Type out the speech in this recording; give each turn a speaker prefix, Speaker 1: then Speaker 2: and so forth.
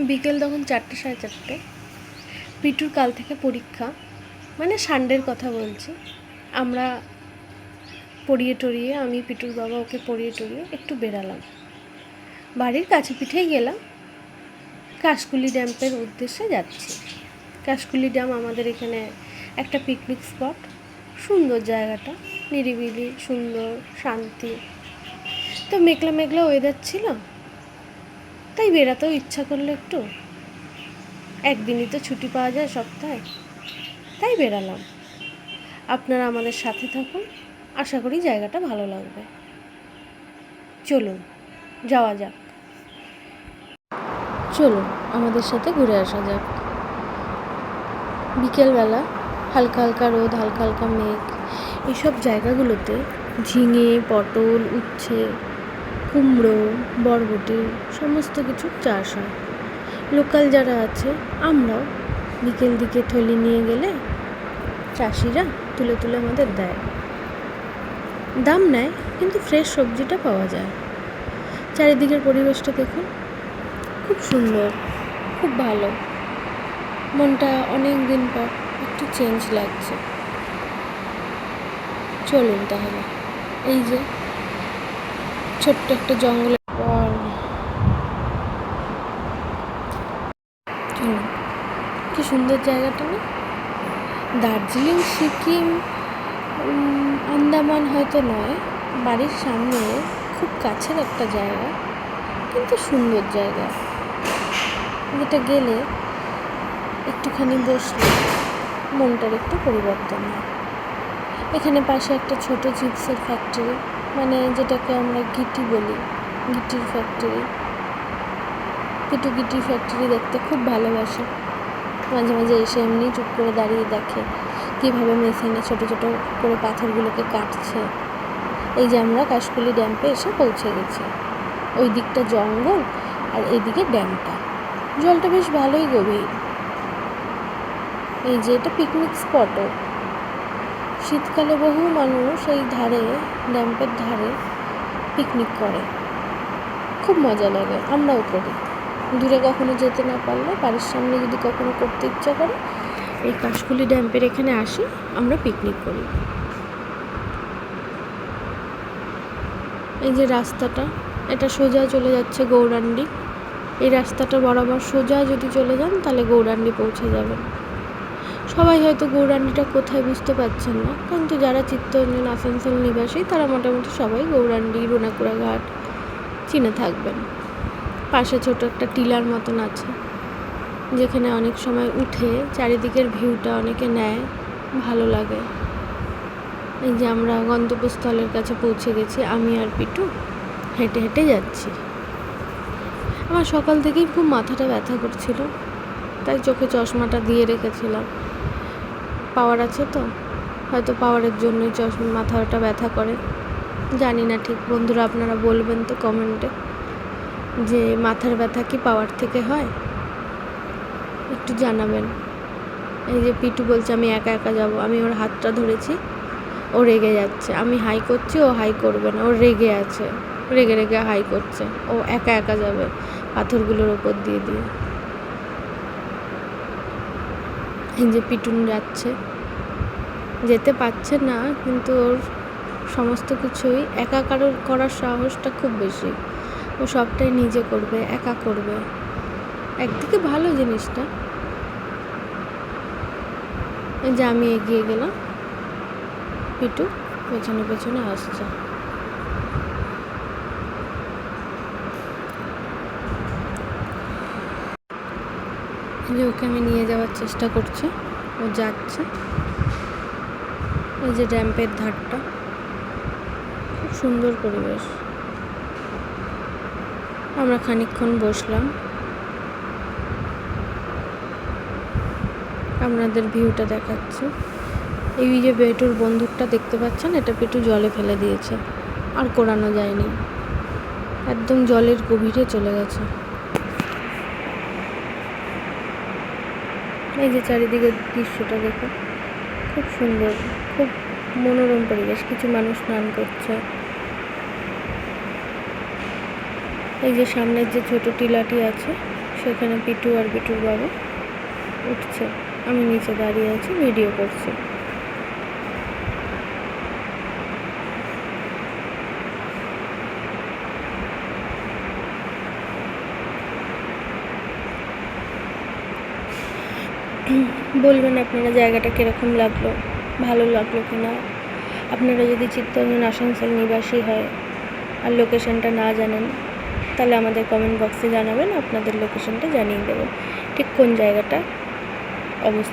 Speaker 1: বিকেল তখন 4টে 4:30। পিটুর কাল থেকে পরীক্ষা, মানে সানডের কথা বলছি। আমরা পড়িয়ে টরিয়ে, আমি পিটুর বাবা ওকে পড়িয়ে টরিয়ে একটু বেরালাম, বাড়ির কাছে পিঠেই গেলাম। কাশকুলি ড্যাম্পের উদ্দেশ্যে যাচ্ছি। কাশকুলি ড্যাম আমাদের এখানে একটা পিকনিক স্পট, সুন্দর জায়গাটা, নিরিবিলি, সুন্দর, শান্তি। তো মেঘলা মেঘলা ওয়েদার ছিল, তাই বেরাতেও ইচ্ছা করলো একটু। একদিনই তো ছুটি পাওয়া যায় সপ্তাহে, তাই বেরালাম। আপনারা আমাদের সাথে থাকুন, আশা করি জায়গাটা ভালো লাগবে। চলুন যাওয়া যাক, চলুন আমাদের সাথে ঘুরে আসা যাক। বিকেলবেলা হালকা হালকা রোদ, হালকা হালকা মেঘ, এইসব জায়গাগুলোতে ঝিঙে, পটল, উচ্ছে, কুমড়ো, বরবটি সমস্ত কিছু চাষ হয়। লোকাল যারা আছে, আমরাও বিকেল দিকে থলি নিয়ে গেলে চাষিরা তুলে তুলে আমাদের দেয়। দাম নেয়, কিন্তু ফ্রেশ সবজিটা পাওয়া যায়। চারিদিকের পরিবেশটা দেখুন, খুব সুন্দর, খুব ভালো। মনটা অনেক দিন পর একটু চেঞ্জ লাগছে। চলুন তাহলে, এই যে ছোট্ট একটা জঙ্গলের পর চলুন, কি সুন্দর জায়গাটা না? দার্জিলিং, সিকিম, আন্দামান হয়তো নয়, বাড়ির সামনে খুব কাছের একটা জায়গা, কিন্তু সুন্দর জায়গা, যেটা গেলে একটুখানি বসলে মনটার একটু পরিবর্তন হয়। এখানে পাশে একটা ছোট চিপসের ফ্যাক্টরি, মানে যেটাকে আমরা গিটি বলি, গিটির ফ্যাক্টরি। পিটু গিটির ফ্যাক্টরি দেখতে খুব ভালোবাসে। মাঝে মাঝে এসে এমনি চুপ করে দাঁড়িয়ে দেখে কীভাবে মেশিনে ছোটো ছোটো করে পাথরগুলোকে কাটছে। এই যে আমরা কাশকুলি ড্যাম্পে এসে পৌঁছে গেছি। ওই দিকটা জঙ্গল আর এইদিকে ড্যামটা, জলটা বেশ ভালোই গভীর। এই যে এটা পিকনিক স্পটও। শীতকালে বহু মানুষ এই ধারে, ড্যাম্পের ধারে পিকনিক করে, খুব মজা লাগে। আমরাও করি। দূরে কখনো যেতে না পারলে, বাড়ির সামনে যদি কখনো করতে ইচ্ছা করে, এই কাশকুলি ড্যাম্পের এখানে আসি, আমরা পিকনিক করি। এই যে রাস্তাটা, এটা সোজা চলে যাচ্ছে গৌরাণ্ডি। এই রাস্তাটা বরাবর সোজা যদি চলে যান তাহলে গৌরাণ্ডি পৌঁছে যাবেন। সবাই হয়তো গৌরাণ্ডিটা কোথায় বুঝতে পারছেন না, কিন্তু যারা চিত্তরঞ্জন আসানসোল নিবাসী তারা মোটামুটি সবাই গৌরাণ্ডি, রুনাকুড়া ঘাট চিনে থাকবেন। পাশে ছোট একটা টিলার মতন আছে, যেখানে অনেক সময় উঠে চারিদিকের ভিউটা অনেকে নেয়, ভালো লাগে। এই যে আমরা গন্তব্যস্থলের কাছে পৌঁছে গেছি, আমি আর পিটু হেঁটে হেঁটে যাচ্ছি। আমার সকাল থেকেই খুব মাথাটা ব্যথা করছিল, তাই চোখে চশমাটা দিয়ে রেখেছিলাম। পাওয়ার আছে তো, হয়তো পাওয়ারের জন্যই মাথাটা ব্যথা করে, জানি না ঠিক। বন্ধুরা আপনারা বলবেন তো কমেন্টে যে মাথার ব্যথা কি পাওয়ার থেকে হয়, একটু জানাবেন। এই যে পিটু বলছে আমি একা একা যাব, আমি ওর হাতটা ধরেছি, ও রেগে যাচ্ছে। আমি হাই করছি, ও হাই করবে না, ও রেগে আছে, রেগে রেগে হাই করছে। ও একা একা যাবে পাথরগুলোর ওপর দিয়ে দিয়ে। এই যে পিটুন যাচ্ছে, যেতে পারছে না, কিন্তু ওর সমস্ত কিছুই একা করার সাহসটা খুব বেশি। ও সবটাই নিজে করবে, একা করবে। একদিকে ভালো জিনিসটা। এই যে আমি এগিয়ে গেলাম, পিটু পেছনে পেছনে আসছে। যে ওকে আমি নিয়ে যাওয়ার চেষ্টা করছি, ও যাচ্ছে। এই যে ড্যাম্পের ধারটা, খুব সুন্দর পরিবেশ। আমরা খানিকক্ষণ বসলাম, আপনাদের ভিউটা দেখাচ্ছি। এই যে পেটুর বন্দুকটা দেখতে পাচ্ছেন, এটা পিটু জলে ফেলে দিয়েছে, আর কোরানো যায়নি, একদম জলের গভীরে চলে গেছে। এই যে চারিদিকের দৃশ্যটা দেখুন, খুব সুন্দর, খুব মনোরম পরিবেশ। কিছু মানুষ স্নান করছে। এই যে সামনের যে ছোট টিলাটি আছে, এখানে পিটু আর পিটুর বাবা উঠছে, আমি নিচে দাঁড়িয়ে আছি, ভিডিও করছি। বলবেন আপনারা জায়গাটা কীরকম লাগলো, ভালো লাগলো কি না। আপনারা যদি চিত্তরঞ্জন আসানসোল নিবাসী হয় আর লোকেশনটা না জানেন, তাহলে আমাদের কমেন্ট বক্সে জানাবেন, আপনাদের লোকেশনটা জানিয়ে দেবো ঠিক কোন জায়গাটা অবস্থিত।